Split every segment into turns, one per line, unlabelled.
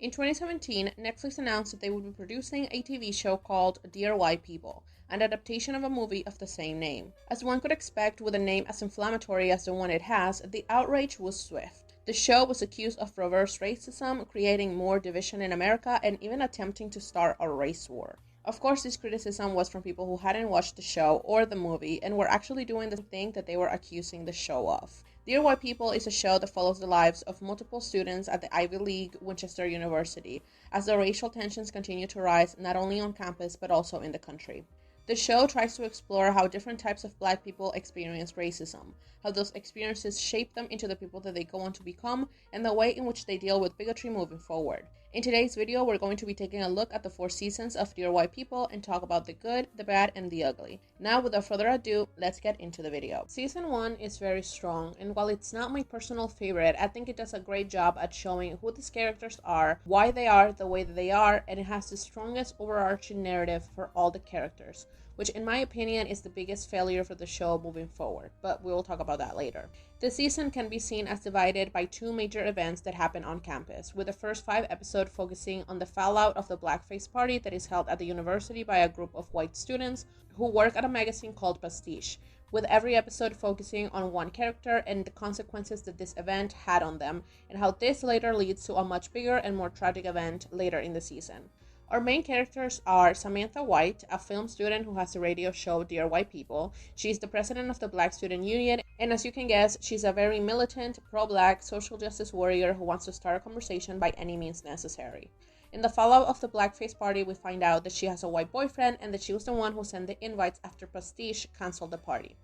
In 2017, Netflix announced that they would be producing a TV show called Dear White People, an adaptation of a movie of the same name. As one could expect with a name as inflammatory as the one it has, the outrage was swift. The show was accused of reverse racism, creating more division in America, and even attempting to start a race war. Of course, this criticism was from people who hadn't watched the show or the movie and were actually doing the thing that they were accusing the show of. Dear White People is a show that follows the lives of multiple students at the Ivy League Winchester University as the racial tensions continue to rise not only on campus but also in the country. The show tries to explore how different types of Black people experience racism, how those experiences shape them into the people that they go on to become, and the way in which they deal with bigotry moving forward. In today's video, we're going to be taking a look at the 4 seasons of Dear White People and talk about the good, the bad, and the ugly. Now, without further ado, let's get into the video. Season 1 is very strong, and while it's not my personal favorite, I think it does a great job at showing who these characters are, why they are the way that they are, and it has the strongest overarching narrative for all the characters, which in my opinion is the biggest failure for the show moving forward, but we will talk about that later. The season can be seen as divided by 2 major events that happen on campus, with the first 5 episodes focusing on the fallout of the blackface party that is held at the university by a group of white students who work at a magazine called Pastiche, with every episode focusing on one character and the consequences that this event had on them, and how this later leads to a much bigger and more tragic event later in the season. Our main characters are Samantha White, a film student who has a radio show, Dear White People. She's the president of the Black Student Union, and as you can guess, she's a very militant, pro-Black, social justice warrior who wants to start a conversation by any means necessary. In the fallout of the blackface party, we find out that she has a white boyfriend and that she was the one who sent the invites after Pastiche canceled the party.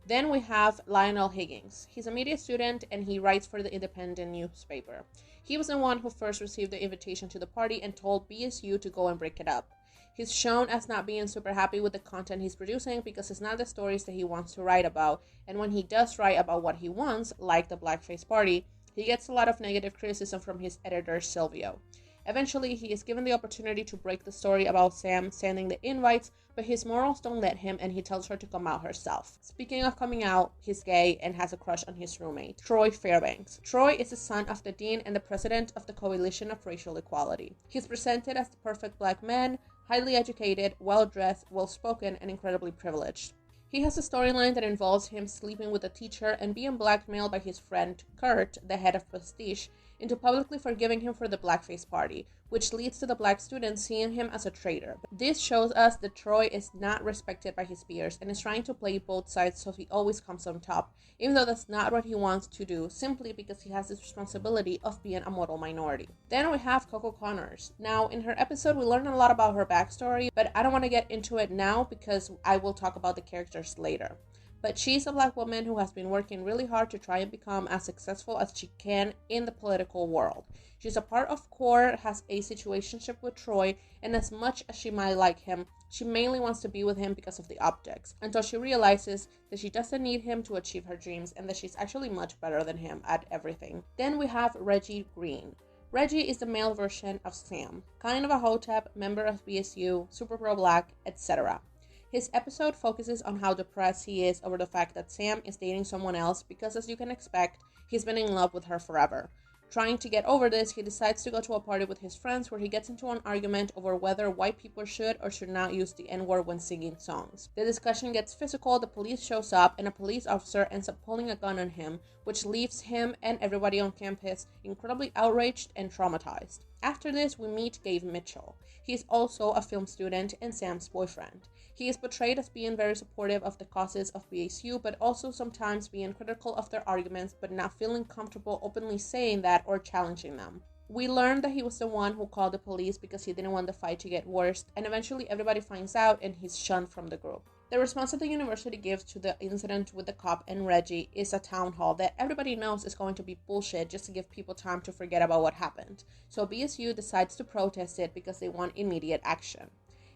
Then we have Lionel Higgins. He's a media student and he writes for the Independent newspaper. He was the one who first received the invitation to the party and told BSU to go and break it up. He's shown as not being super happy with the content he's producing because it's not the stories that he wants to write about, and when he does write about what he wants, like the blackface party, he gets a lot of negative criticism from his editor Silvio. Eventually, he is given the opportunity to break the story about Sam sending the invites, but his morals don't let him and he tells her to come out herself. Speaking of coming out, he's gay and has a crush on his roommate, Troy Fairbanks. Troy is the son of the dean and the president of the Coalition of Racial Equality. He's presented as the perfect Black man, highly educated, well-dressed, well-spoken, and incredibly privileged. He has a storyline that involves him sleeping with a teacher and being blackmailed by his friend Kurt, the head of Pastiche, into publicly forgiving him for the blackface party, which leads to the Black students seeing him as a traitor. This shows us that Troy is not respected by his peers and is trying to play both sides so he always comes on top, even though that's not what he wants to do, simply because he has this responsibility of being a model minority. Then we have Coco Conners. Now, in her episode, we learn a lot about her backstory, but I don't want to get into it now because I will talk about the characters later. But she's a Black woman who has been working really hard to try and become as successful as she can in the political world. She's a part of CORE, has a situationship with Troy, and as much as she might like him, she mainly wants to be with him because of the optics, until she realizes that she doesn't need him to achieve her dreams and that she's actually much better than him at everything. Then we have Reggie Green. Reggie is the male version of Sam, kind of a hotep, member of BSU, super pro-Black, etc. His episode focuses on how depressed he is over the fact that Sam is dating someone else because, as you can expect, he's been in love with her forever. Trying to get over this, he decides to go to a party with his friends where he gets into an argument over whether white people should or should not use the N-word when singing songs. The discussion gets physical, the police shows up, and a police officer ends up pulling a gun on him, which leaves him and everybody on campus incredibly outraged and traumatized. After this, we meet Gabe Mitchell. He is also a film student and Sam's boyfriend. He is portrayed as being very supportive of the causes of BSU, but also sometimes being critical of their arguments, but not feeling comfortable openly saying that or challenging them. We learned that he was the one who called the police because he didn't want the fight to get worse, and eventually everybody finds out and he's shunned from the group. The response that the university gives to the incident with the cop and Reggie is a town hall that everybody knows is going to be bullshit just to give people time to forget about what happened. So BSU decides to protest it because they want immediate action.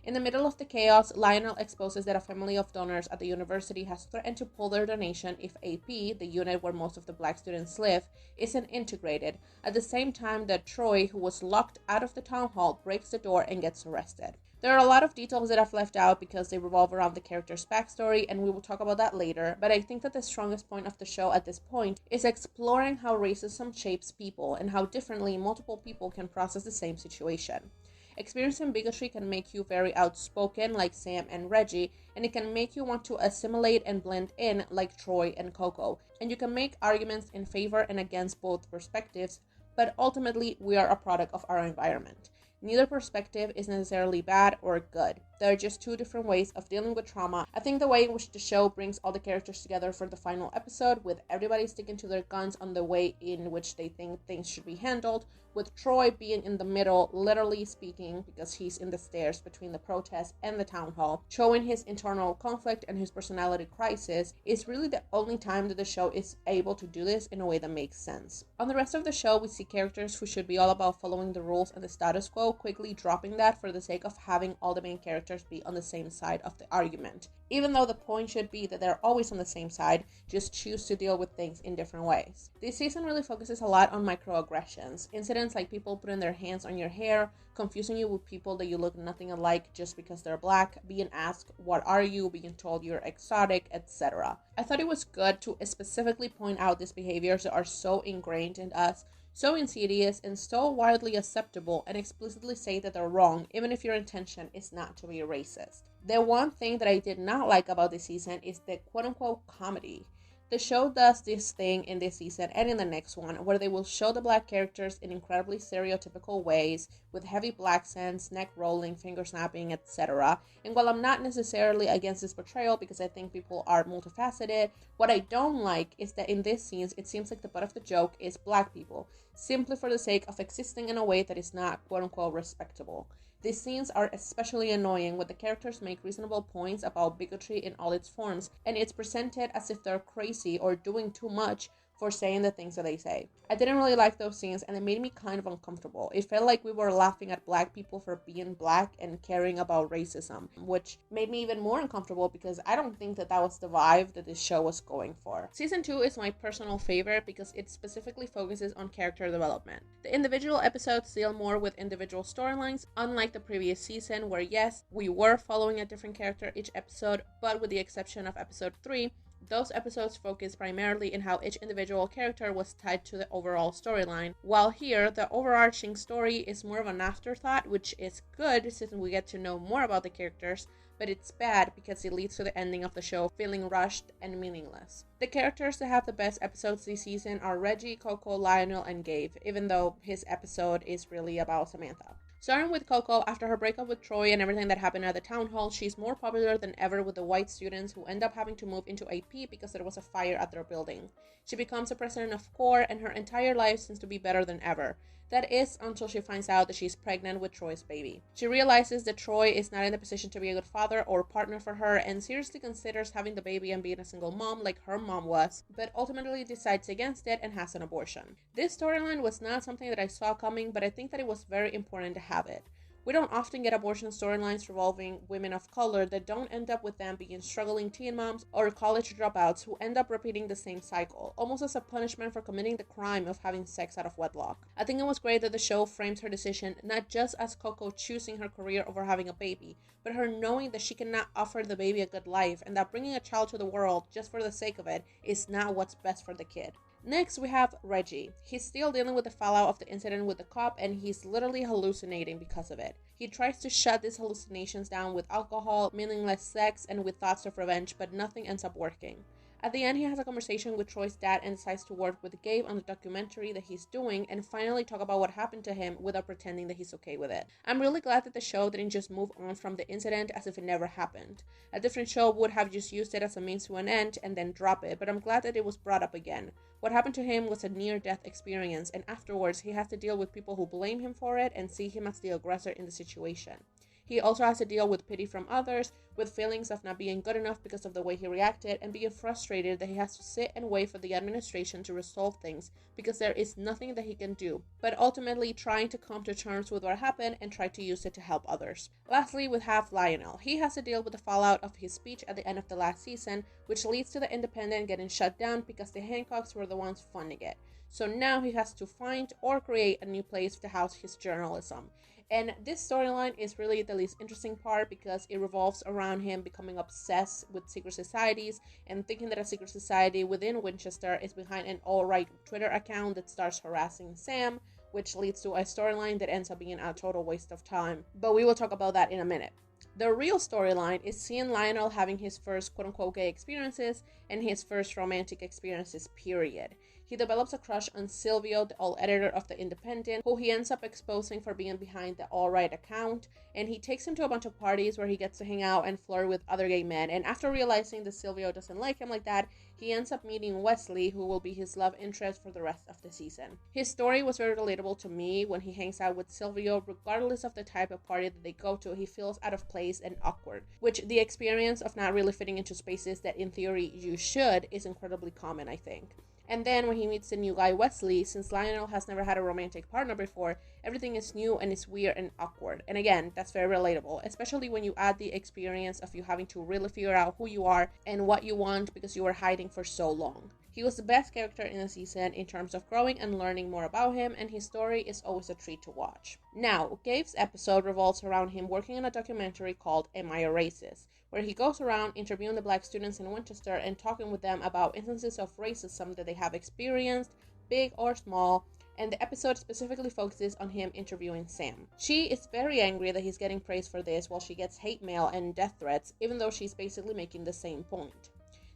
In the middle of the chaos, Lionel exposes that a family of donors at the university has threatened to pull their donation if AP, the unit where most of the black students live, isn't integrated, at the same time that Troy, who was locked out of the town hall, breaks the door and gets arrested. There are a lot of details that I've left out because they revolve around the character's backstory, and we will talk about that later, but I think that the strongest point of the show at this point is exploring how racism shapes people and how differently multiple people can process the same situation. Experiencing bigotry can make you very outspoken like Sam and Reggie, and it can make you want to assimilate and blend in like Troy and Coco, and you can make arguments in favor and against both perspectives, but ultimately we are a product of our environment. Neither perspective is necessarily bad or good. There are just two different ways of dealing with trauma. I think the way in which the show brings all the characters together for the final episode, with everybody sticking to their guns on the way in which they think things should be handled, with Troy being in the middle, literally speaking, because he's in the stairs between the protest and the town hall, showing his internal conflict and his personality crisis, is really the only time that the show is able to do this in a way that makes sense. On the rest of the show, we see characters who should be all about following the rules and the status quo, quickly dropping that for the sake of having all the main characters be on the same side of the argument. Even though the point should be that they're always on the same side, just choose to deal with things in different ways. This season really focuses a lot on microaggressions, incidents like people putting their hands on your hair, confusing you with people that you look nothing alike just because they're black, being asked, "What are you?" being told you're exotic, etc. I thought it was good to specifically point out these behaviors that are so ingrained in us, so insidious and so widely acceptable, and explicitly say that they're wrong, even if your intention is not to be racist. The one thing that I did not like about this season is the quote-unquote comedy. The show does this thing in this season and in the next one where they will show the black characters in incredibly stereotypical ways with heavy black accents, neck rolling, finger snapping, etc. And while I'm not necessarily against this portrayal because I think people are multifaceted, what I don't like is that in these scenes it seems like the butt of the joke is black people, simply for the sake of existing in a way that is not quote-unquote respectable. These scenes are especially annoying when the characters make reasonable points about bigotry in all its forms, and it's presented as if they're crazy or doing too much for saying the things that they say. I didn't really like those scenes, and it made me kind of uncomfortable. It felt like we were laughing at black people for being black and caring about racism, which made me even more uncomfortable because I don't think that was the vibe that this show was going for. Season 2 is my personal favorite because it specifically focuses on character development. The individual episodes deal more with individual storylines, unlike the previous season where yes, we were following a different character each episode, but with the exception of episode 3, those episodes focus primarily in how each individual character was tied to the overall storyline, while here, the overarching story is more of an afterthought, which is good since we get to know more about the characters, but it's bad because it leads to the ending of the show feeling rushed and meaningless. The characters that have the best episodes this season are Reggie, Coco, Lionel, and Gabe, even though his episode is really about Samantha. Starting with Coco, after her breakup with Troy and everything that happened at the town hall, she's more popular than ever with the white students who end up having to move into AP because there was a fire at their building. She becomes a president of CORE, and her entire life seems to be better than ever. That is until she finds out that she's pregnant with Troy's baby. She realizes that Troy is not in the position to be a good father or partner for her and seriously considers having the baby and being a single mom like her mom was, but ultimately decides against it and has an abortion. This storyline was not something that I saw coming, but I think that it was very important to have it. We don't often get abortion storylines revolving women of color that don't end up with them being struggling teen moms or college dropouts who end up repeating the same cycle, almost as a punishment for committing the crime of having sex out of wedlock. I think it was great that the show frames her decision not just as Coco choosing her career over having a baby, but her knowing that she cannot offer the baby a good life and that bringing a child to the world just for the sake of it is not what's best for the kid. Next, we have Reggie. He's still dealing with the fallout of the incident with the cop, and he's literally hallucinating because of it. He tries to shut these hallucinations down with alcohol, meaningless sex, and with thoughts of revenge, but nothing ends up working. At the end, he has a conversation with Troy's dad and decides to work with Gabe on the documentary that he's doing and finally talk about what happened to him without pretending that he's okay with it. I'm really glad that the show didn't just move on from the incident as if it never happened. A different show would have just used it as a means to an end and then drop it, but I'm glad that it was brought up again. What happened to him was a near-death experience, and afterwards he has to deal with people who blame him for it and see him as the aggressor in the situation. He also has to deal with pity from others, with feelings of not being good enough because of the way he reacted, and being frustrated that he has to sit and wait for the administration to resolve things because there is nothing that he can do, but ultimately trying to come to terms with what happened and try to use it to help others. Lastly, we have Lionel. He has to deal with the fallout of his speech at the end of the last season, which leads to the Independent getting shut down because the Hancocks were the ones funding it. So now he has to find or create a new place to house his journalism. And this storyline is really the least interesting part because it revolves around him becoming obsessed with secret societies and thinking that a secret society within Winchester is behind an alt-right Twitter account that starts harassing Sam, which leads to a storyline that ends up being a total waste of time. But we will talk about that in a minute. The real storyline is seeing Lionel having his first quote-unquote gay experiences and his first romantic experiences, period. He develops a crush on Silvio, the old editor of The Independent, who he ends up exposing for being behind the alt-right account, and he takes him to a bunch of parties where he gets to hang out and flirt with other gay men, and after realizing that Silvio doesn't like him like that, he ends up meeting Wesley, who will be his love interest for the rest of the season. His story was very relatable to me. When he hangs out with Silvio, regardless of the type of party that they go to, he feels out of place and awkward, which the experience of not really fitting into spaces that in theory you should is incredibly common, I think. And then when he meets the new guy Wesley, since Lionel has never had a romantic partner before, everything is new and it's weird and awkward. And again, that's very relatable, especially when you add the experience of you having to really figure out who you are and what you want because you were hiding for so long. He was the best character in the season in terms of growing and learning more about him, and his story is always a treat to watch. Now, Gabe's episode revolves around him working on a documentary called Am I a Racist?, where he goes around interviewing the black students in Winchester and talking with them about instances of racism that they have experienced, big or small, and the episode specifically focuses on him interviewing Sam. She is very angry that he's getting praise for this while she gets hate mail and death threats, even though she's basically making the same point.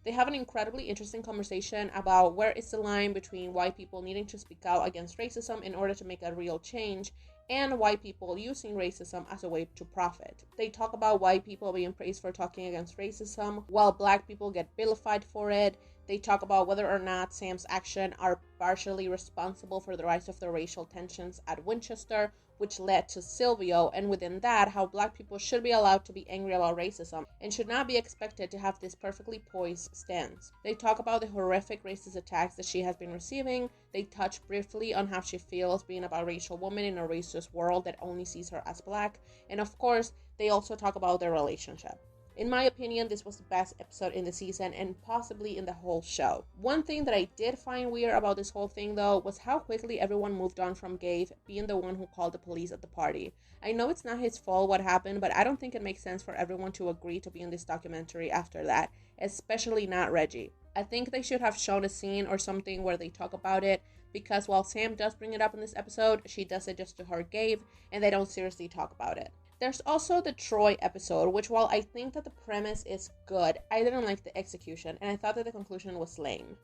They have an incredibly interesting conversation about where is the line between white people needing to speak out against racism in order to make a real change and white people using racism as a way to profit. They talk about white people being praised for talking against racism while black people get vilified for it. They talk about whether or not Sam's actions are partially responsible for the rise of the racial tensions at Winchester, which led to Silvio, and within that, how black people should be allowed to be angry about racism and should not be expected to have this perfectly poised stance. They talk about the horrific racist attacks that she has been receiving. They touch briefly on how she feels being a biracial woman in a racist world that only sees her as black, and of course, they also talk about their relationship. In my opinion, this was the best episode in the season and possibly in the whole show. One thing that I did find weird about this whole thing though was how quickly everyone moved on from Gabe being the one who called the police at the party. I know it's not his fault what happened, but I don't think it makes sense for everyone to agree to be in this documentary after that, especially not Reggie. I think they should have shown a scene or something where they talk about it, because while Sam does bring it up in this episode, she does it just to hurt Gabe, and they don't seriously talk about it. There's also the Troy episode, which while I think that the premise is good, I didn't like the execution, and I thought that the conclusion was lame.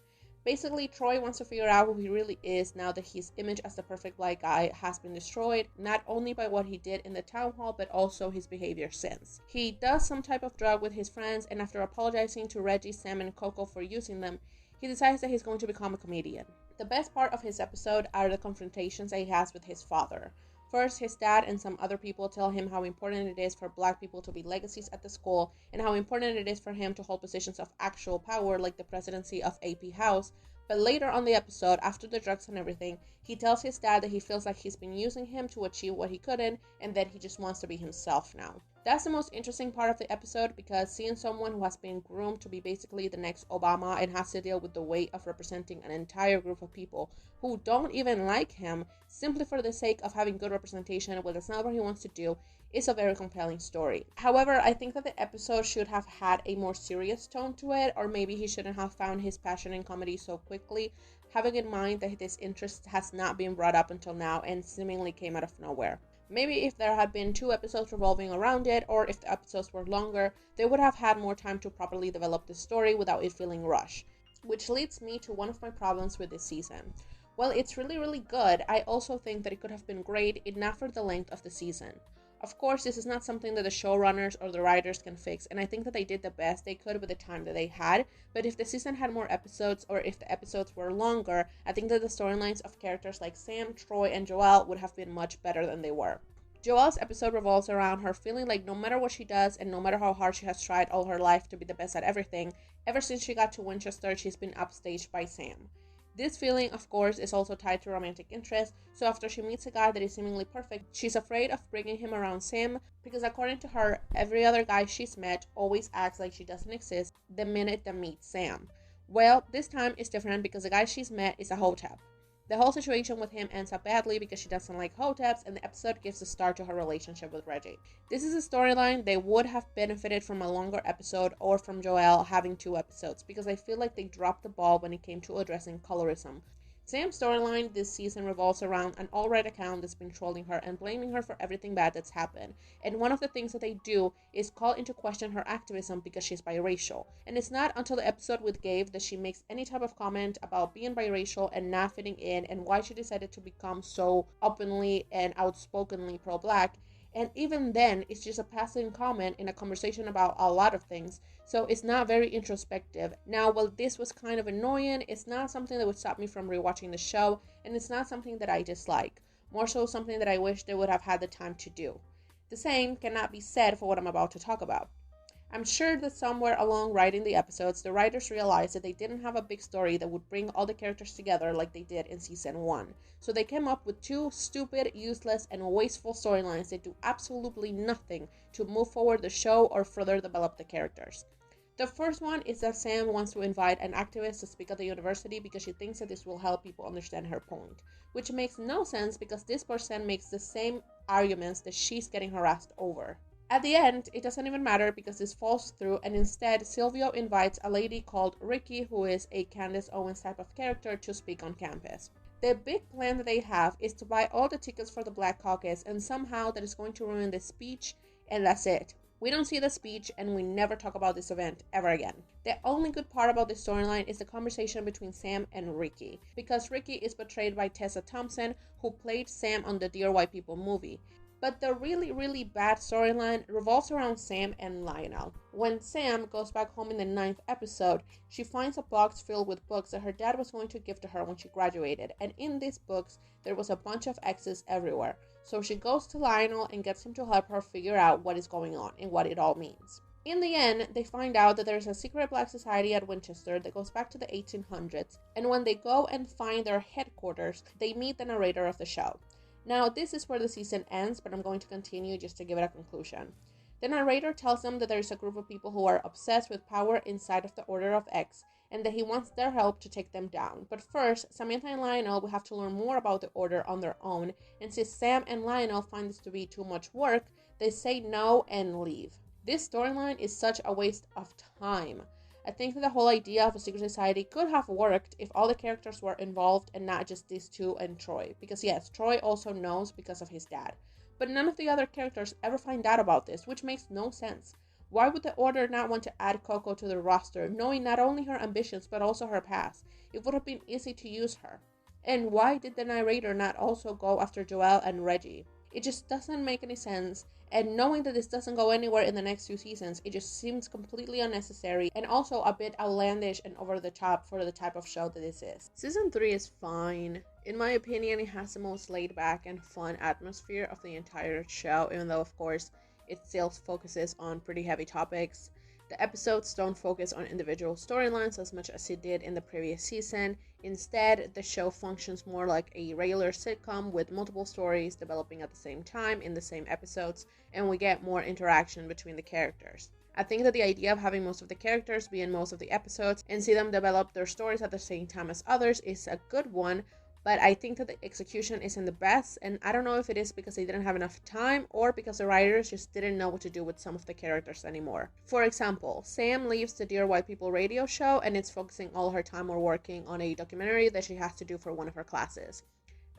Basically, Troy wants to figure out who he really is now that his image as the perfect black guy has been destroyed, not only by what he did in the town hall, but also his behavior since. He does some type of drug with his friends, and after apologizing to Reggie, Sam, and Coco for using them, he decides that he's going to become a comedian. The best part of his episode are the confrontations that he has with his father. First, his dad and some other people tell him how important it is for black people to be legacies at the school and how important it is for him to hold positions of actual power like the presidency of AP House. But later on the episode, after the drugs and everything, he tells his dad that he feels like he's been using him to achieve what he couldn't and that he just wants to be himself now. That's the most interesting part of the episode because seeing someone who has been groomed to be basically the next Obama and has to deal with the weight of representing an entire group of people who don't even like him simply for the sake of having good representation when that's not what he wants to do is a very compelling story. However, I think that the episode should have had a more serious tone to it, or maybe he shouldn't have found his passion in comedy so quickly, having in mind that this interest has not been brought up until now and seemingly came out of nowhere. Maybe if there had been 2 episodes revolving around it, or if the episodes were longer, they would have had more time to properly develop the story without it feeling rushed. Which leads me to one of my problems with this season. While it's really good, I also think that it could have been great if not for the length of the season. Of course, this is not something that the showrunners or the writers can fix, and I think that they did the best they could with the time that they had, but if the season had more episodes or if the episodes were longer, I think that the storylines of characters like Sam, Troy, and Joelle would have been much better than they were. Joelle's episode revolves around her feeling like no matter what she does and no matter how hard she has tried all her life to be the best at everything, ever since she got to Winchester, she's been upstaged by Sam. This feeling, of course, is also tied to romantic interest, so after she meets a guy that is seemingly perfect, she's afraid of bringing him around Sam because according to her, every other guy she's met always acts like she doesn't exist the minute they meet Sam. Well, this time is different because the guy she's met is a hotep. The whole situation with him ends up badly because she doesn't like hoteps, and the episode gives a start to her relationship with Reggie. This is a storyline they would have benefited from a longer episode or from Joelle having 2 episodes because I feel like they dropped the ball when it came to addressing colorism. Sam's storyline this season revolves around an alt-right account that's been trolling her and blaming her for everything bad that's happened. And one of the things that they do is call into question her activism because she's biracial. And it's not until the episode with Gabe that she makes any type of comment about being biracial and not fitting in and why she decided to become so openly and outspokenly pro-black. And even then, it's just a passing comment in a conversation about a lot of things. So it's not very introspective. Now, while this was kind of annoying, it's not something that would stop me from rewatching the show. And it's not something that I dislike. More so something that I wish they would have had the time to do. The same cannot be said for what I'm about to talk about. I'm sure that somewhere along writing the episodes, the writers realized that they didn't have a big story that would bring all the characters together like they did in season 1. So they came up with 2 stupid, useless, and wasteful storylines that do absolutely nothing to move forward the show or further develop the characters. The first one is that Sam wants to invite an activist to speak at the university because she thinks that this will help people understand her point, which makes no sense because this person makes the same arguments that she's getting harassed over. At the end, it doesn't even matter because this falls through, and instead Silvio invites a lady called Ricky, who is a Candace Owens type of character, to speak on campus. The big plan that they have is to buy all the tickets for the Black Caucus, and somehow that is going to ruin the speech, and that's it. We don't see the speech, and we never talk about this event ever again. The only good part about this storyline is the conversation between Sam and Ricky, because Ricky is portrayed by Tessa Thompson, who played Sam on the Dear White People movie. But the really bad storyline revolves around Sam and Lionel. When Sam goes back home in the 9th episode, she finds a box filled with books that her dad was going to give to her when she graduated. And in these books, there was a bunch of X's everywhere. So she goes to Lionel and gets him to help her figure out what is going on and what it all means. In the end, they find out that there's a secret black society at Winchester that goes back to the 1800s. And when they go and find their headquarters, they meet the narrator of the show. Now, this is where the season ends, but I'm going to continue just to give it a conclusion. The narrator tells them that there is a group of people who are obsessed with power inside of the Order of X, and that he wants their help to take them down. But first, Samantha and Lionel will have to learn more about the Order on their own, and since Sam and Lionel find this to be too much work, they say no and leave. This storyline is such a waste of time. I think that the whole idea of a secret society could have worked if all the characters were involved and not just these 2 and Troy. Because yes, Troy also knows because of his dad. But none of the other characters ever find out about this, which makes no sense. Why would the Order not want to add Coco to the roster, knowing not only her ambitions but also her past? It would have been easy to use her. And why did the narrator not also go after Joelle and Reggie? It just doesn't make any sense, and knowing that this doesn't go anywhere in the next 2 seasons, it just seems completely unnecessary and also a bit outlandish and over the top for the type of show that this is. Season 3 is fine. In my opinion, it has the most laid back and fun atmosphere of the entire show, even though of course it still focuses on pretty heavy topics. The episodes don't focus on individual storylines as much as it did in the previous season. Instead, the show functions more like a regular sitcom with multiple stories developing at the same time in the same episodes, and we get more interaction between the characters. I think that the idea of having most of the characters be in most of the episodes and see them develop their stories at the same time as others is a good one, but I think that the execution isn't the best, and I don't know if it is because they didn't have enough time or because the writers just didn't know what to do with some of the characters anymore. For example, Sam leaves the Dear White People radio show and it's focusing all her time on working on a documentary that she has to do for one of her classes.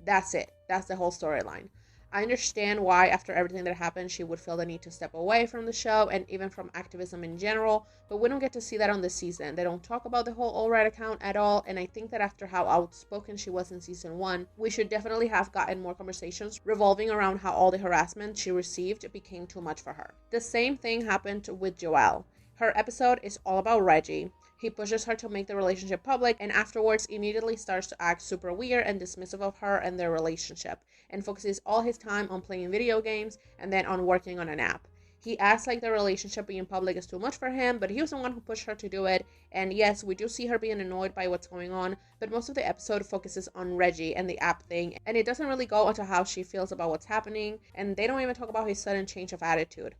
That's it. That's the whole storyline. I understand why after everything that happened she would feel the need to step away from the show and even from activism in general, but we don't get to see that on this season. They don't talk about the whole alt-right account at all, and I think that after how outspoken she was in season 1, we should definitely have gotten more conversations revolving around how all the harassment she received became too much for her. The same thing happened with Joelle. Her episode is all about Reggie. He pushes her to make the relationship public, and afterwards immediately starts to act super weird and dismissive of her and their relationship, and focuses all his time on playing video games and then on working on an app. He acts like the relationship being public is too much for him, but he was the one who pushed her to do it. And yes, we do see her being annoyed by what's going on, but most of the episode focuses on Reggie and the app thing, and it doesn't really go into how she feels about what's happening, and they don't even talk about his sudden change of attitude.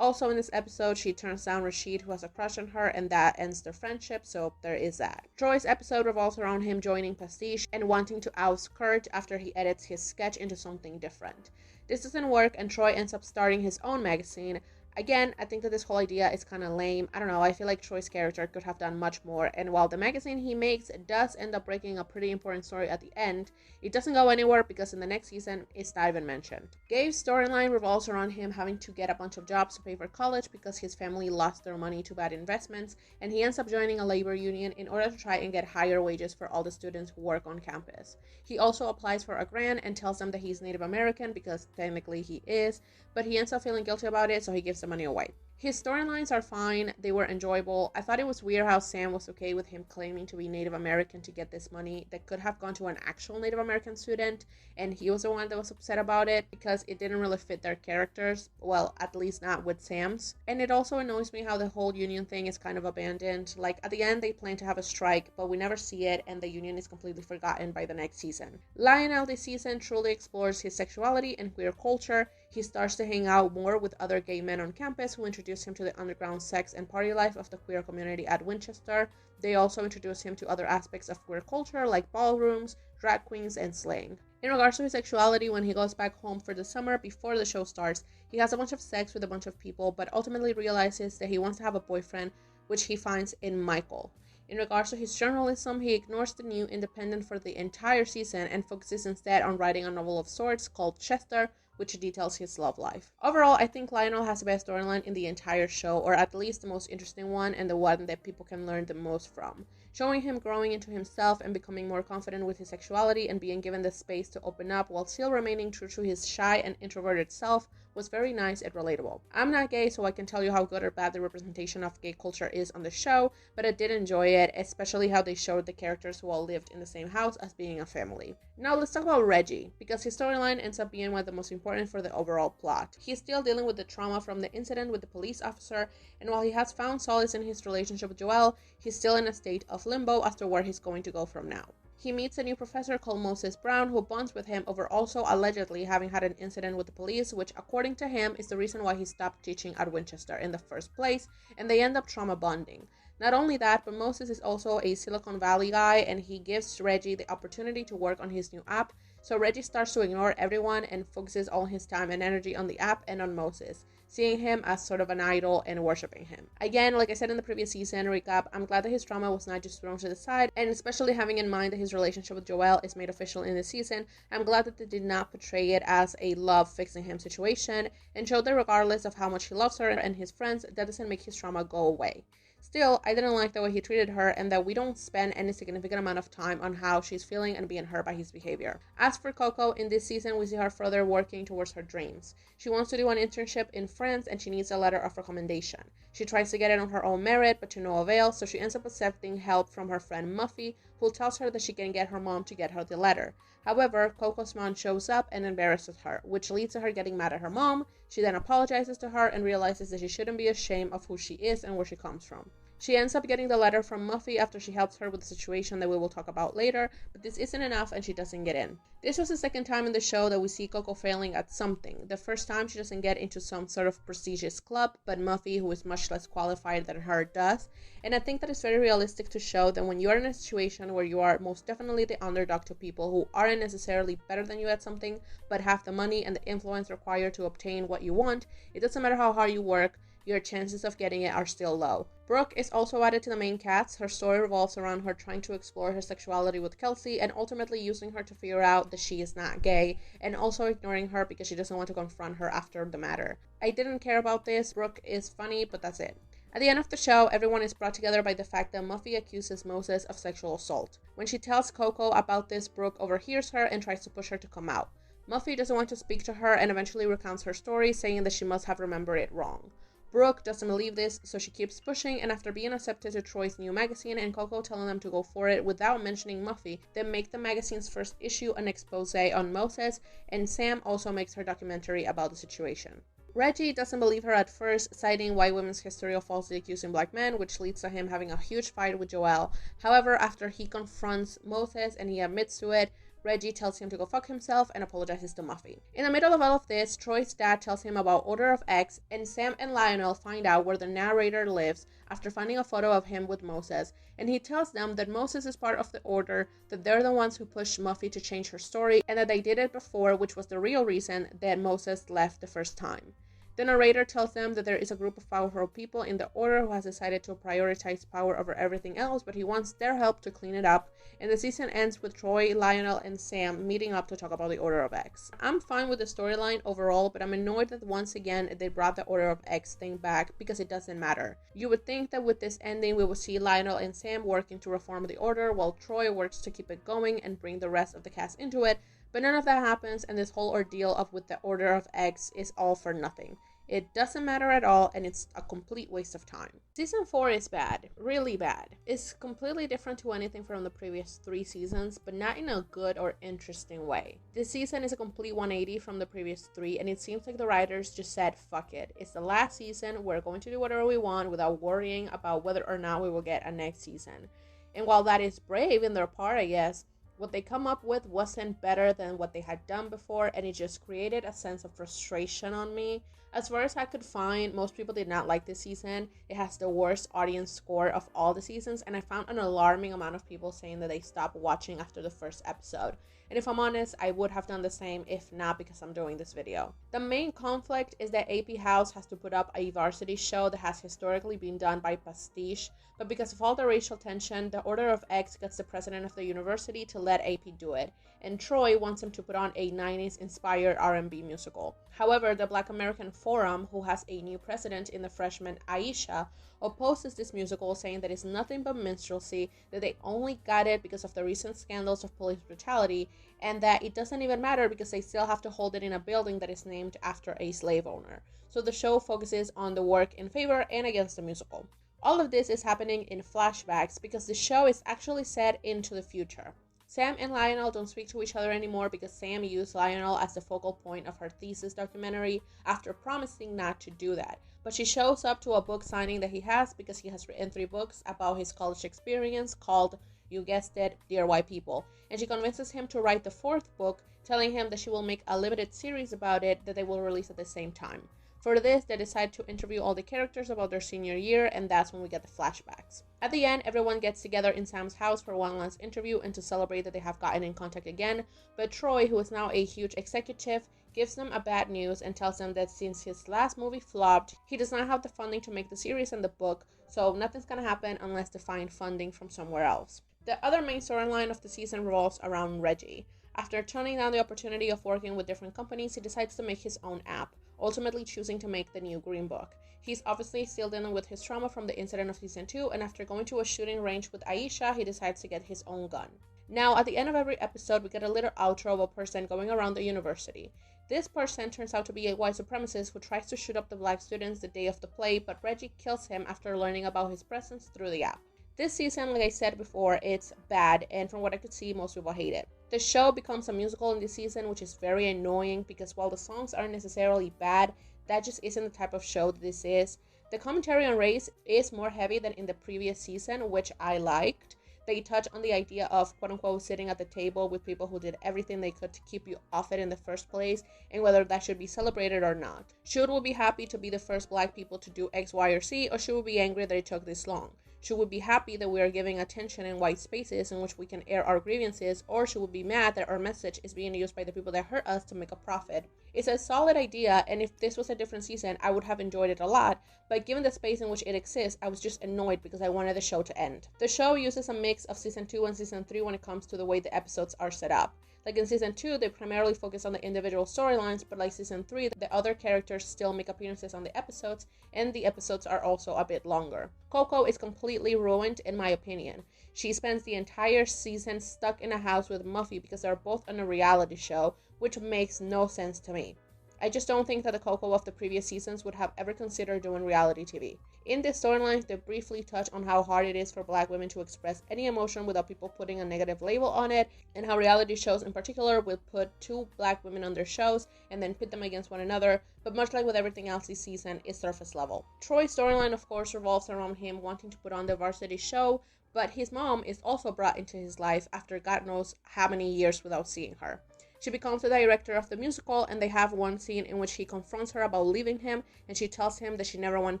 Also in this episode, she turns down Rashid, who has a crush on her, and that ends their friendship, so there is that. Troy's episode revolves around him joining Pastiche and wanting to oust Kurt after he edits his sketch into something different. This doesn't work, and Troy ends up starting his own magazine. Again, I think that this whole idea is kind of lame. I don't know, I feel like Troy's character could have done much more, and while the magazine he makes does end up breaking a pretty important story at the end, it doesn't go anywhere because in the next season, it's not even mentioned. Gabe's storyline revolves around him having to get a bunch of jobs to pay for college because his family lost their money to bad investments, and he ends up joining a labor union in order to try and get higher wages for all the students who work on campus. He also applies for a grant and tells them that he's Native American because technically he is, but he ends up feeling guilty about it, so he gives the money away. His storylines are fine, they were enjoyable. I thought it was weird how Sam was okay with him claiming to be Native American to get this money that could have gone to an actual Native American student, and he was the one that was upset about it because it didn't really fit their characters, well, at least not with Sam's. And it also annoys me how the whole union thing is kind of abandoned. Like, at the end they plan to have a strike, but we never see it, and the union is completely forgotten by the next season. Lionel this season truly explores his sexuality and queer culture. He starts to hang out more with other gay men on campus who introduce him to the underground sex and party life of the queer community at Winchester. They also introduce him to other aspects of queer culture like ballrooms, drag queens, and slang. In regards to his sexuality, when he goes back home for the summer before the show starts, he has a bunch of sex with a bunch of people, but ultimately realizes that he wants to have a boyfriend, which he finds in Michael. In regards to his journalism, he ignores the New Independent for the entire season and focuses instead on writing a novel of sorts called Chester, which details his love life. Overall, I think Lionel has the best storyline in the entire show, or at least the most interesting one and the one that people can learn the most from. Showing him growing into himself and becoming more confident with his sexuality and being given the space to open up while still remaining true to his shy and introverted self was very nice and relatable. I'm not gay, so I can tell you how good or bad the representation of gay culture is on the show, but I did enjoy it, especially how they showed the characters who all lived in the same house as being a family. Now let's talk about Reggie, because his storyline ends up being one of the most important for the overall plot. He's still dealing with the trauma from the incident with the police officer, and while he has found solace in his relationship with Joelle, he's still in a state of limbo as to where he's going to go from now. He meets a new professor called Moses Brown who bonds with him over also allegedly having had an incident with the police, which according to him is the reason why he stopped teaching at Winchester in the first place, and they end up trauma bonding. Not only that, but Moses is also a Silicon Valley guy, and he gives Reggie the opportunity to work on his new app, so Reggie starts to ignore everyone and focuses all his time and energy on the app and on Moses, seeing him as sort of an idol and worshipping him. Again, like I said in the previous season recap, I'm glad that his trauma was not just thrown to the side, and especially having in mind that his relationship with Joelle is made official in this season, I'm glad that they did not portray it as a love fixing him situation, and showed that regardless of how much he loves her and his friends, that doesn't make his trauma go away. Still, I didn't like the way he treated her and that we don't spend any significant amount of time on how she's feeling and being hurt by his behavior. As for Coco, in this season we see her further working towards her dreams. She wants to do an internship in France and she needs a letter of recommendation. She tries to get it on her own merit but to no avail, so she ends up accepting help from her friend Muffy, who tells her that she can get her mom to get her the letter. However, Coco's mom shows up and embarrasses her, which leads to her getting mad at her mom. She then apologizes to her and realizes that she shouldn't be ashamed of who she is and where she comes from. She ends up getting the letter from Muffy after she helps her with the situation that we will talk about later, but this isn't enough and she doesn't get in. This was the second time in the show that we see Coco failing at something. The first time she doesn't get into some sort of prestigious club, but Muffy, who is much less qualified than her, does. And I think that it's very realistic to show that when you are in a situation where you are most definitely the underdog to people who aren't necessarily better than you at something, but have the money and the influence required to obtain what you want, it doesn't matter how hard you work, your chances of getting it are still low. Brooke is also added to the main cast. Her story revolves around her trying to explore her sexuality with Kelsey and ultimately using her to figure out that she is not gay, and also ignoring her because she doesn't want to confront her after the matter. I didn't care about this. Brooke is funny, but that's it. At the end of the show, everyone is brought together by the fact that Muffy accuses Moses of sexual assault. When she tells Coco about this, Brooke overhears her and tries to push her to come out. Muffy doesn't want to speak to her and eventually recounts her story, saying that she must have remembered it wrong. Brooke doesn't believe this, so she keeps pushing, and after being accepted to Troy's new magazine and Coco telling them to go for it without mentioning Muffy, they make the magazine's first issue an expose on Moses, and Sam also makes her documentary about the situation. Reggie doesn't believe her at first, citing white women's history of falsely accusing black men, which leads to him having a huge fight with Joelle. However, after he confronts Moses and he admits to it, Reggie tells him to go fuck himself and apologizes to Muffy. In the middle of all of this, Troy's dad tells him about Order of X, and Sam and Lionel find out where the narrator lives after finding a photo of him with Moses, and he tells them that Moses is part of the Order, that they're the ones who pushed Muffy to change her story, and that they did it before, which was the real reason that Moses left the first time. The narrator tells them that there is a group of powerful people in the Order who has decided to prioritize power over everything else, but he wants their help to clean it up, and the season ends with Troy, Lionel, and Sam meeting up to talk about the Order of X. I'm fine with the storyline overall, but I'm annoyed that once again they brought the Order of X thing back because it doesn't matter. You would think that with this ending we would see Lionel and Sam working to reform the Order while Troy works to keep it going and bring the rest of the cast into it, but none of that happens, and this whole ordeal of with the Order of X is all for nothing. It doesn't matter at all, and it's a complete waste of time. Season 4 is bad, really bad. It's completely different to anything from the previous 3 seasons, but not in a good or interesting way. This season is a complete 180 from the previous 3, and it seems like the writers just said, fuck it. It's the last season, we're going to do whatever we want without worrying about whether or not we will get a next season. And while that is brave in their part, I guess, what they come up with wasn't better than what they had done before, and it just created a sense of frustration on me. As far as I could find, most people did not like this season. It has the worst audience score of all the seasons, and I found an alarming amount of people saying that they stopped watching after the first episode. And if I'm honest, I would have done the same if not because I'm doing this video. The main conflict is that AP House has to put up a varsity show that has historically been done by Pastiche, but because of all the racial tension, the Order of X gets the president of the university to let AP do it, and Troy wants him to put on a 90s inspired R&B musical. However, the Black American Forum, who has a new president in the freshman Aisha, opposes this musical, saying that it's nothing but minstrelsy, that they only got it because of the recent scandals of police brutality, and that it doesn't even matter because they still have to hold it in a building that is named after a slave owner. So the show focuses on the work in favor and against the musical. All of this is happening in flashbacks because the show is actually set into the future. Sam and Lionel don't speak to each other anymore because Sam used Lionel as the focal point of her thesis documentary after promising not to do that. But she shows up to a book signing that he has because he has written 3 books about his college experience called, you guessed it, Dear White People. And she convinces him to write the 4th book, telling him that she will make a limited series about it that they will release at the same time. For this, they decide to interview all the characters about their senior year, and that's when we get the flashbacks. At the end, everyone gets together in Sam's house for one last interview and to celebrate that they have gotten in contact again, but Troy, who is now a huge executive, gives them a bad news and tells them that since his last movie flopped, he does not have the funding to make the series and the book, so nothing's gonna happen unless they find funding from somewhere else. The other main storyline of the season revolves around Reggie. After turning down the opportunity of working with different companies, he decides to make his own app, ultimately choosing to make the new Green Book. He's obviously still dealing with his trauma from the incident of season 2, and after going to a shooting range with Aisha, he decides to get his own gun. Now, at the end of every episode, we get a little outro of a person going around the university. This person turns out to be a white supremacist who tries to shoot up the black students the day of the play, but Reggie kills him after learning about his presence through the app. This season, like I said before, it's bad, and from what I could see, most people hate it. The show becomes a musical in this season, which is very annoying because while the songs aren't necessarily bad, that just isn't the type of show that this is. The commentary on race is more heavy than in the previous season, which I liked. They touch on the idea of quote-unquote sitting at the table with people who did everything they could to keep you off it in the first place, and whether that should be celebrated or not. Should we be happy to be the first black people to do X, Y, or Z, or should we be angry that it took this long? Should we be happy that we are giving attention in white spaces in which we can air our grievances, or should we be mad that our message is being used by the people that hurt us to make a profit? It's a solid idea, and if this was a different season, I would have enjoyed it a lot, but given the space in which it exists, I was just annoyed because I wanted the show to end. The show uses a mix of season 2 and season 3 when it comes to the way the episodes are set up. Like in season 2, they primarily focus on the individual storylines, but like season 3, the other characters still make appearances on the episodes, and the episodes are also a bit longer. Coco is completely ruined in my opinion. She spends the entire season stuck in a house with Muffy because they're both on a reality show, which makes no sense to me. I just don't think that the Coco of the previous seasons would have ever considered doing reality TV. In this storyline, they briefly touch on how hard it is for Black women to express any emotion without people putting a negative label on it, and how reality shows in particular will put two Black women on their shows and then pit them against one another, but much like with everything else this season, is surface level. Troy's storyline, of course, revolves around him wanting to put on the varsity show, but his mom is also brought into his life after God knows how many years without seeing her. She becomes the director of the musical, and they have one scene in which he confronts her about leaving him, and she tells him that she never wanted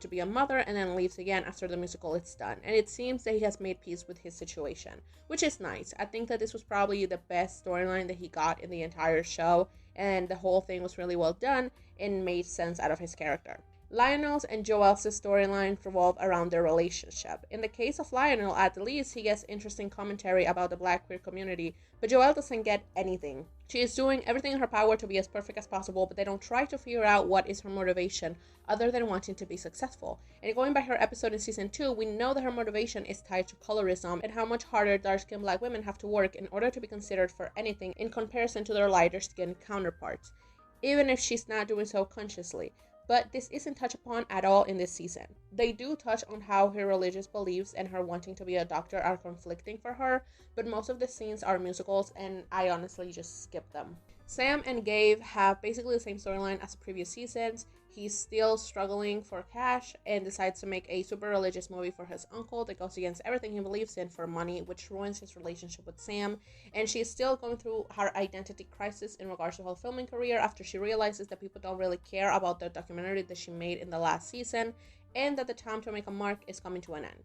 to be a mother, and then leaves again after the musical is done. And it seems that he has made peace with his situation, which is nice. I think that this was probably the best storyline that he got in the entire show, and the whole thing was really well done and made sense out of his character. Lionel's and Joelle's storyline revolve around their relationship. In the case of Lionel, at least, he gets interesting commentary about the Black queer community, but Joelle doesn't get anything. She is doing everything in her power to be as perfect as possible, but they don't try to figure out what is her motivation other than wanting to be successful. And going by her episode in season 2, we know that her motivation is tied to colorism and how much harder dark-skinned Black women have to work in order to be considered for anything in comparison to their lighter-skinned counterparts, even if she's not doing so consciously. But this isn't touched upon at all in this season. They do touch on how her religious beliefs and her wanting to be a doctor are conflicting for her, but most of the scenes are musicals, and I honestly just skip them. Sam and Gabe have basically the same storyline as the previous seasons. He's still struggling for cash and decides to make a super religious movie for his uncle that goes against everything he believes in for money, which ruins his relationship with Sam. And she's still going through her identity crisis in regards to her filming career after she realizes that people don't really care about the documentary that she made in the last season, and that the time to make a mark is coming to an end.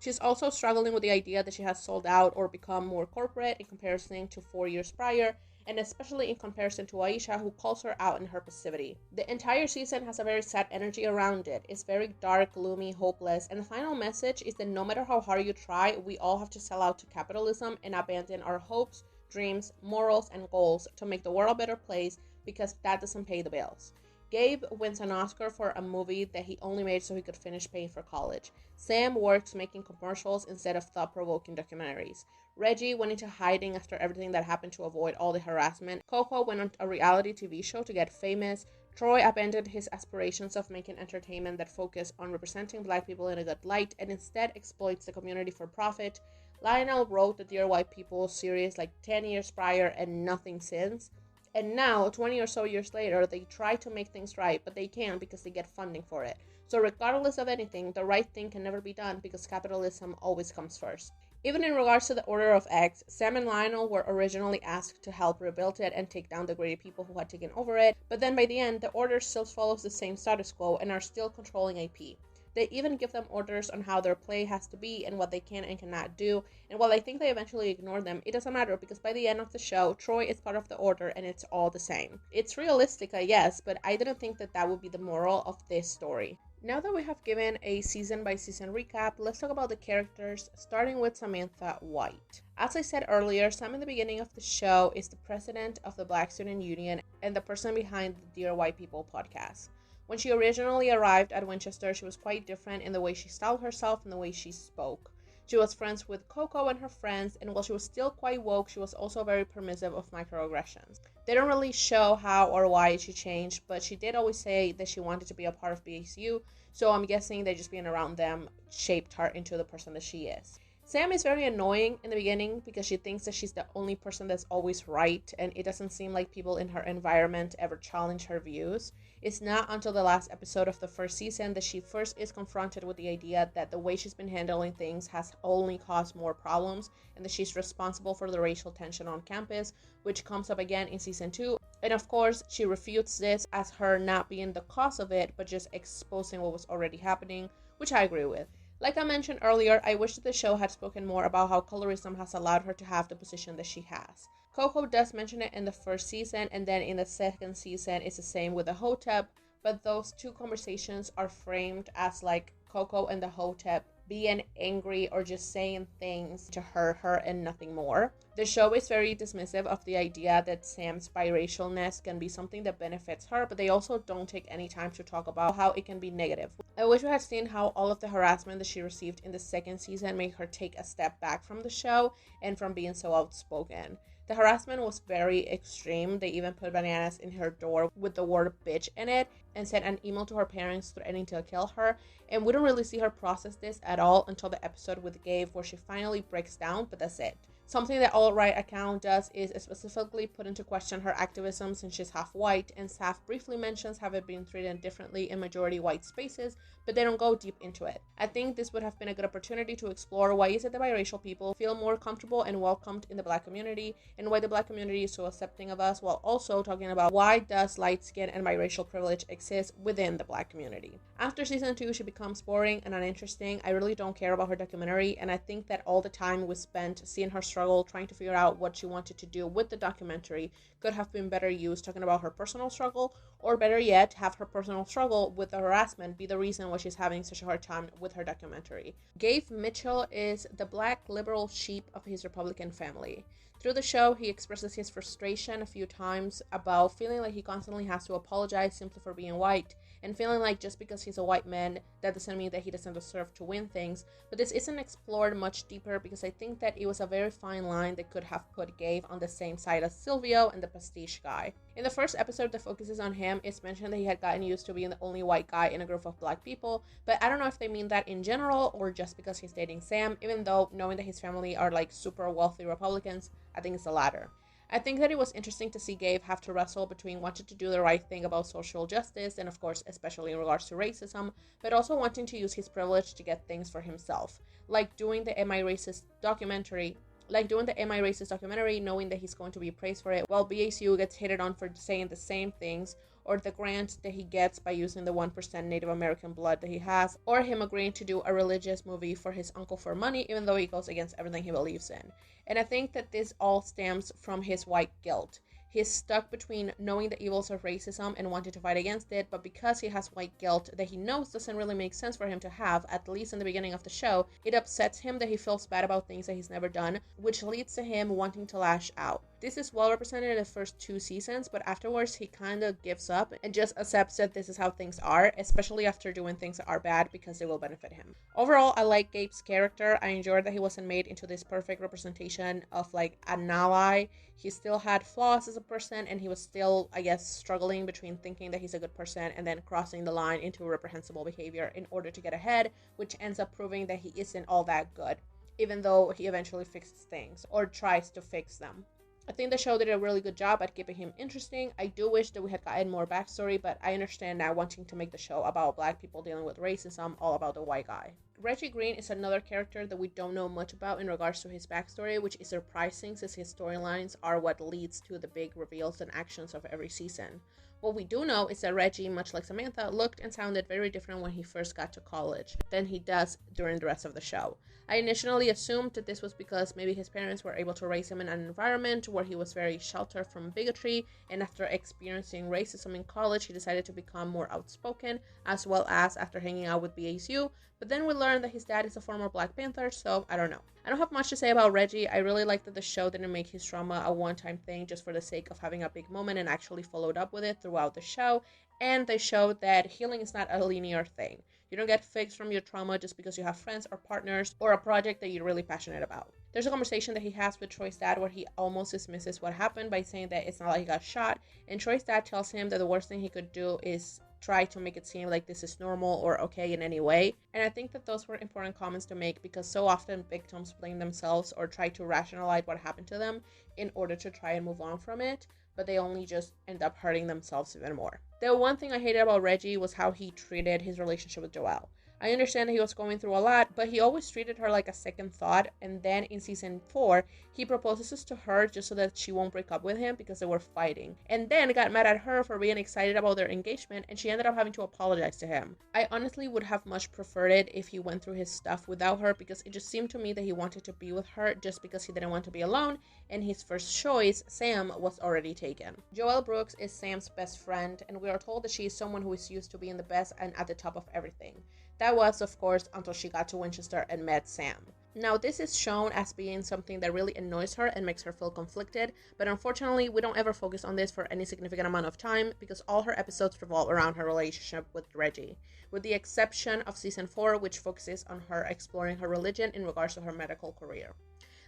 She's also struggling with the idea that she has sold out or become more corporate in comparison to 4 years prior, and especially in comparison to Aisha, who calls her out in her passivity. The entire season has a very sad energy around it. It's very dark, gloomy, hopeless, and the final message is that no matter how hard you try, we all have to sell out to capitalism and abandon our hopes, dreams, morals, and goals to make the world a better place, because that doesn't pay the bills. Gabe wins an Oscar for a movie that he only made so he could finish paying for college. Sam works making commercials instead of thought-provoking documentaries. Reggie went into hiding after everything that happened to avoid all the harassment. Coco went on a reality TV show to get famous. Troy abandoned his aspirations of making entertainment that focused on representing Black people in a good light and instead exploits the community for profit. Lionel wrote the Dear White People series like 10 years prior and nothing since. And now, 20 or so years later, they try to make things right, but they can't because they get funding for it. So regardless of anything, the right thing can never be done because capitalism always comes first. Even in regards to the Order of X, Sam and Lionel were originally asked to help rebuild it and take down the greedy people who had taken over it, but then by the end, the Order still follows the same status quo and are still controlling AP. They even give them orders on how their play has to be and what they can and cannot do, and while I think they eventually ignore them, it doesn't matter because by the end of the show, Troy is part of the Order and it's all the same. It's realistic, I guess, but I didn't think that that would be the moral of this story. Now that we have given a season-by-season recap, let's talk about the characters, starting with Samantha White. As I said earlier, Sam in the beginning of the show is the president of the Black Student Union and the person behind the Dear White People podcast. When she originally arrived at Winchester, she was quite different in the way she styled herself and the way she spoke. She was friends with Coco and her friends, and while she was still quite woke, she was also very permissive of microaggressions. They don't really show how or why she changed, but she did always say that she wanted to be a part of BSU, so I'm guessing that just being around them shaped her into the person that she is. Sam is very annoying in the beginning because she thinks that she's the only person that's always right, and it doesn't seem like people in her environment ever challenge her views. It's not until the last episode of the first season that she first is confronted with the idea that the way she's been handling things has only caused more problems and that she's responsible for the racial tension on campus, which comes up again in season 2. And of course, she refutes this as her not being the cause of it, but just exposing what was already happening, which I agree with. Like I mentioned earlier, I wish that the show had spoken more about how colorism has allowed her to have the position that she has. Coco does mention it in the first season, and then in the second season it's the same with the Hotep, but those two conversations are framed as like Coco and the Hotep being angry or just saying things to hurt her and nothing more. The show is very dismissive of the idea that Sam's biracialness can be something that benefits her, but they also don't take any time to talk about how it can be negative. I wish we had seen how all of the harassment that she received in the second season made her take a step back from the show and from being so outspoken. The harassment was very extreme. They even put bananas in her door with the word bitch in it and sent an email to her parents threatening to kill her. And we don't really see her process this at all until the episode with Gabe, where she finally breaks down, but that's it. Something that alt-right account does is specifically put into question her activism since she's half white, and staff briefly mentions having been treated differently in majority white spaces, but they don't go deep into it. I think this would have been a good opportunity to explore why is it that biracial people feel more comfortable and welcomed in the Black community, and why the Black community is so accepting of us, while also talking about why does light skin and biracial privilege exist within the Black community. After season 2, she becomes boring and uninteresting. I really don't care about her documentary, and I think that all the time we spent seeing her struggle trying to figure out what she wanted to do with the documentary could have been better used talking about her personal struggle, or better yet, have her personal struggle with the harassment be the reason why she's having such a hard time with her documentary. Gabe Mitchell is the Black liberal sheep of his Republican family. Through the show, he expresses his frustration a few times about feeling like he constantly has to apologize simply for being white, and feeling like just because he's a white man, that doesn't mean that he doesn't deserve to win things. But this isn't explored much deeper because I think that it was a very fine line that could have put Gabe on the same side as Silvio and the pastiche guy. In the first episode that focuses on him, it's mentioned that he had gotten used to being the only white guy in a group of Black people, but I don't know if they mean that in general or just because he's dating Sam, even though knowing that his family are like super wealthy Republicans, I think it's the latter. I think that it was interesting to see Gabe have to wrestle between wanting to do the right thing about social justice, and of course, especially in regards to racism, but also wanting to use his privilege to get things for himself, like doing the Am I Racist documentary, knowing that he's going to be praised for it, while BACU gets hated on for saying the same things, or the grant that he gets by using the 1% Native American blood that he has, or him agreeing to do a religious movie for his uncle for money, even though he goes against everything he believes in. And I think that this all stems from his white guilt. He's stuck between knowing the evils of racism and wanting to fight against it, but because he has white guilt that he knows doesn't really make sense for him to have, at least in the beginning of the show, it upsets him that he feels bad about things that he's never done, which leads to him wanting to lash out. This is well represented in the first 2 seasons, but afterwards he kind of gives up and just accepts that this is how things are, especially after doing things that are bad because they will benefit him. Overall, I like Gabe's character. I enjoyed that he wasn't made into this perfect representation of like an ally. He still had flaws as a person, and he was still, I guess, struggling between thinking that he's a good person and then crossing the line into reprehensible behavior in order to get ahead, which ends up proving that he isn't all that good, even though he eventually fixes things or tries to fix them. I think the show did a really good job at keeping him interesting. I do wish that we had gotten more backstory, but I understand now wanting to make the show about Black people dealing with racism all about the white guy. Reggie Green is another character that we don't know much about in regards to his backstory, which is surprising since his storylines are what leads to the big reveals and actions of every season. What we do know is that Reggie, much like Samantha, looked and sounded very different when he first got to college than he does during the rest of the show. I initially assumed that this was because maybe his parents were able to raise him in an environment where he was very sheltered from bigotry, and after experiencing racism in college, he decided to become more outspoken, as well as after hanging out with BACU, but then we learned that his dad is a former Black Panther, so I don't know. I don't have much to say about Reggie. I really like that the show didn't make his trauma a one-time thing just for the sake of having a big moment and actually followed up with it throughout the show, and they showed that healing is not a linear thing. You don't get fixed from your trauma just because you have friends or partners or a project that you're really passionate about. There's a conversation that he has with Troy's dad where he almost dismisses what happened by saying that it's not like he got shot, and Troy's dad tells him that the worst thing he could do is try to make it seem like this is normal or okay in any way. And I think that those were important comments to make because so often victims blame themselves or try to rationalize what happened to them in order to try and move on from it, but they only just end up hurting themselves even more. The one thing I hated about Reggie was how he treated his relationship with Joelle. I understand that he was going through a lot, but he always treated her like a second thought, and then in season 4, he proposes this to her just so that she won't break up with him because they were fighting, and then got mad at her for being excited about their engagement, and she ended up having to apologize to him. I honestly would have much preferred it if he went through his stuff without her, because it just seemed to me that he wanted to be with her just because he didn't want to be alone, and his first choice, Sam, was already taken. Joelle Brooks is Sam's best friend, and we are told that she is someone who is used to being the best and at the top of everything. That was, of course, until she got to Winchester and met Sam. Now, this is shown as being something that really annoys her and makes her feel conflicted, but unfortunately, we don't ever focus on this for any significant amount of time because all her episodes revolve around her relationship with Reggie, with the exception of season 4, which focuses on her exploring her religion in regards to her medical career.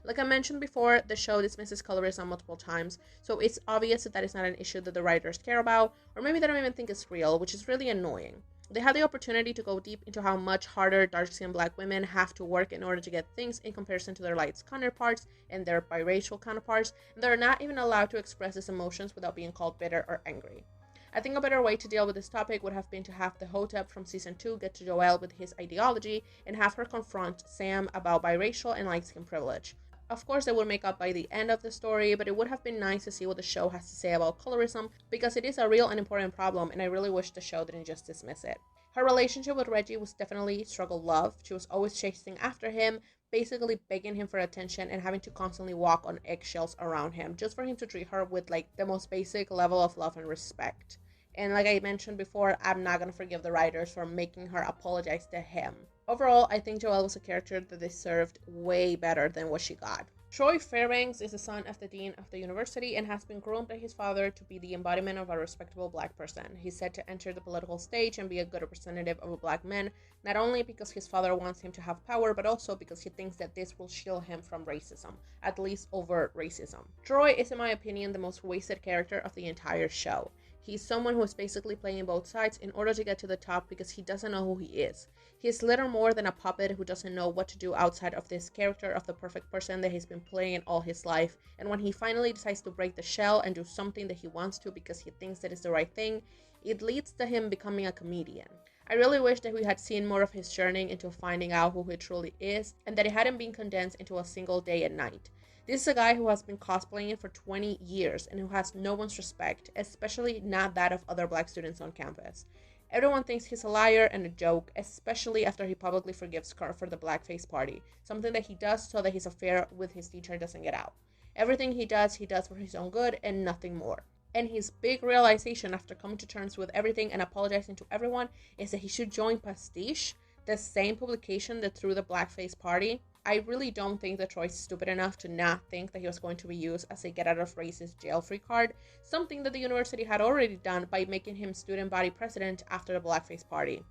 Like I mentioned before, the show dismisses colorism multiple times, so it's obvious that is not an issue that the writers care about, or maybe they don't even think it's real, which is really annoying. They had the opportunity to go deep into how much harder dark-skinned black women have to work in order to get things in comparison to their light counterparts and their biracial counterparts, and they're not even allowed to express these emotions without being called bitter or angry. I think a better way to deal with this topic would have been to have the Hotep from season 2 get to Joelle with his ideology and have her confront Sam about biracial and light skin privilege. Of course, they would make up by the end of the story, but it would have been nice to see what the show has to say about colorism because it is a real and important problem, and I really wish the show didn't just dismiss it. Her relationship with Reggie was definitely struggle love. She was always chasing after him, basically begging him for attention and having to constantly walk on eggshells around him just for him to treat her with like the most basic level of love and respect. And like I mentioned before, I'm not going to forgive the writers for making her apologize to him. Overall, I think Joelle was a character that deserved way better than what she got. Troy Fairbanks is the son of the dean of the university and has been groomed by his father to be the embodiment of a respectable black person. He's set to enter the political stage and be a good representative of a black man, not only because his father wants him to have power, but also because he thinks that this will shield him from racism, at least overt racism. Troy is, in my opinion, the most wasted character of the entire show. He's someone who is basically playing both sides in order to get to the top because he doesn't know who he is. He is little more than a puppet who doesn't know what to do outside of this character of the perfect person that he's been playing in all his life. And when he finally decides to break the shell and do something that he wants to because he thinks that is the right thing, it leads to him becoming a comedian. I really wish that we had seen more of his journey into finding out who he truly is and that it hadn't been condensed into a single day and night. This is a guy who has been cosplaying for 20 years and who has no one's respect, especially not that of other black students on campus. Everyone thinks he's a liar and a joke, especially after he publicly forgives Kurt for the blackface party, something that he does so that his affair with his teacher doesn't get out. Everything he does for his own good and nothing more. And his big realization after coming to terms with everything and apologizing to everyone is that he should join Pastiche, the same publication that threw the blackface party. I really don't think that Troy's stupid enough to not think that he was going to be used as a get-out-of-racist jail-free card, something that the university had already done by making him student body president after the blackface party.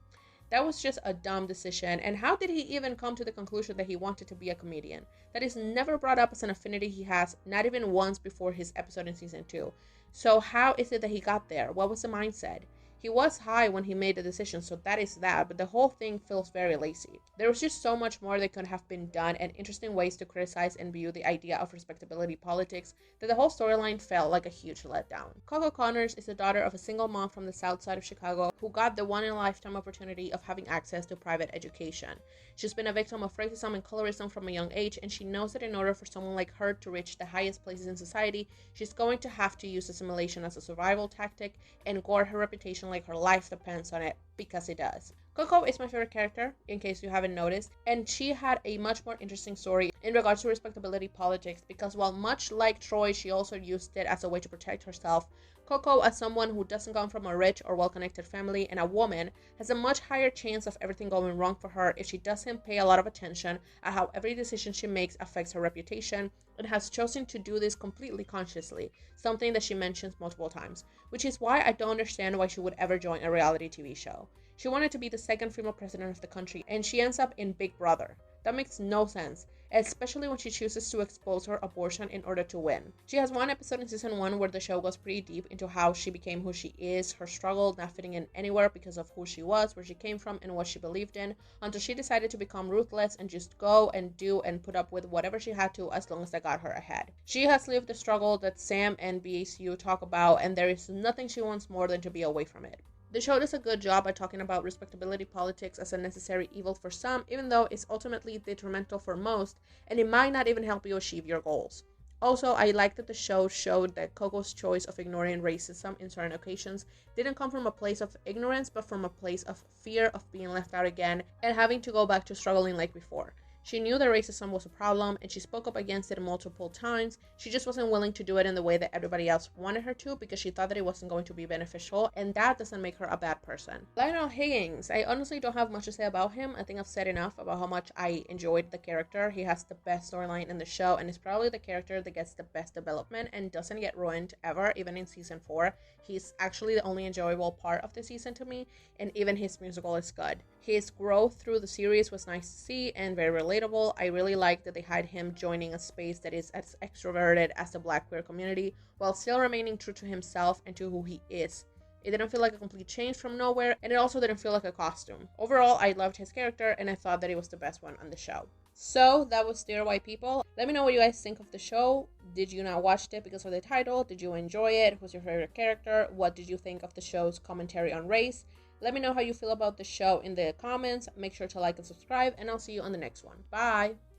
That was just a dumb decision, and how did he even come to the conclusion that he wanted to be a comedian? That is never brought up as an affinity he has, not even once before his episode in season 2. So how is it that he got there? What was the mindset? He was high when he made the decision, so that is that, but the whole thing feels very lazy. There was just so much more that could have been done and interesting ways to criticize and view the idea of respectability politics that the whole storyline felt like a huge letdown. Coco Conners is the daughter of a single mom from the south side of Chicago who got the one-in-a-lifetime opportunity of having access to private education. She's been a victim of racism and colorism from a young age, and she knows that in order for someone like her to reach the highest places in society, she's going to have to use assimilation as a survival tactic and guard her reputation like her life depends on it, because it does. Coco is my favorite character, in case you haven't noticed, and she had a much more interesting story in regards to respectability politics because while much like Troy, she also used it as a way to protect herself. Coco, as someone who doesn't come from a rich or well-connected family and a woman, has a much higher chance of everything going wrong for her if she doesn't pay a lot of attention at how every decision she makes affects her reputation, and has chosen to do this completely consciously, something that she mentions multiple times, which is why I don't understand why she would ever join a reality TV show. She wanted to be the second female president of the country, and she ends up in Big Brother. That makes no sense, especially when she chooses to expose her abortion in order to win. She has one episode in season 1 where the show goes pretty deep into how she became who she is, her struggle not fitting in anywhere because of who she was, where she came from, and what she believed in, until she decided to become ruthless and just go and do and put up with whatever she had to as long as that got her ahead. She has lived the struggle that Sam and BACU talk about, and there is nothing she wants more than to be away from it. The show does a good job at talking about respectability politics as a necessary evil for some, even though it's ultimately detrimental for most, and it might not even help you achieve your goals. Also, I like that the show showed that Coco's choice of ignoring racism in certain occasions didn't come from a place of ignorance, but from a place of fear of being left out again and having to go back to struggling like before. She knew that racism was a problem, and she spoke up against it multiple times. She just wasn't willing to do it in the way that everybody else wanted her to because she thought that it wasn't going to be beneficial, and that doesn't make her a bad person. Lionel Higgins, I honestly don't have much to say about him. I think I've said enough about how much I enjoyed the character. He has the best storyline in the show, and is probably the character that gets the best development and doesn't get ruined ever, even in season 4. He's actually the only enjoyable part of the season to me, and even his musical is good. His growth through the series was nice to see and very relatable. relatable. I really like that they had him joining a space that is as extroverted as the Black queer community, while still remaining true to himself and to who he is. It didn't feel like a complete change from nowhere, and it also didn't feel like a costume. Overall, I loved his character, and I thought that it was the best one on the show. So, that was Dear White People. Let me know what you guys think of the show. Did you not watch it because of the title? Did you enjoy it? Who's your favorite character? What did you think of the show's commentary on race? Let me know how you feel about the show in the comments. Make sure to like and subscribe, and I'll see you on the next one. Bye!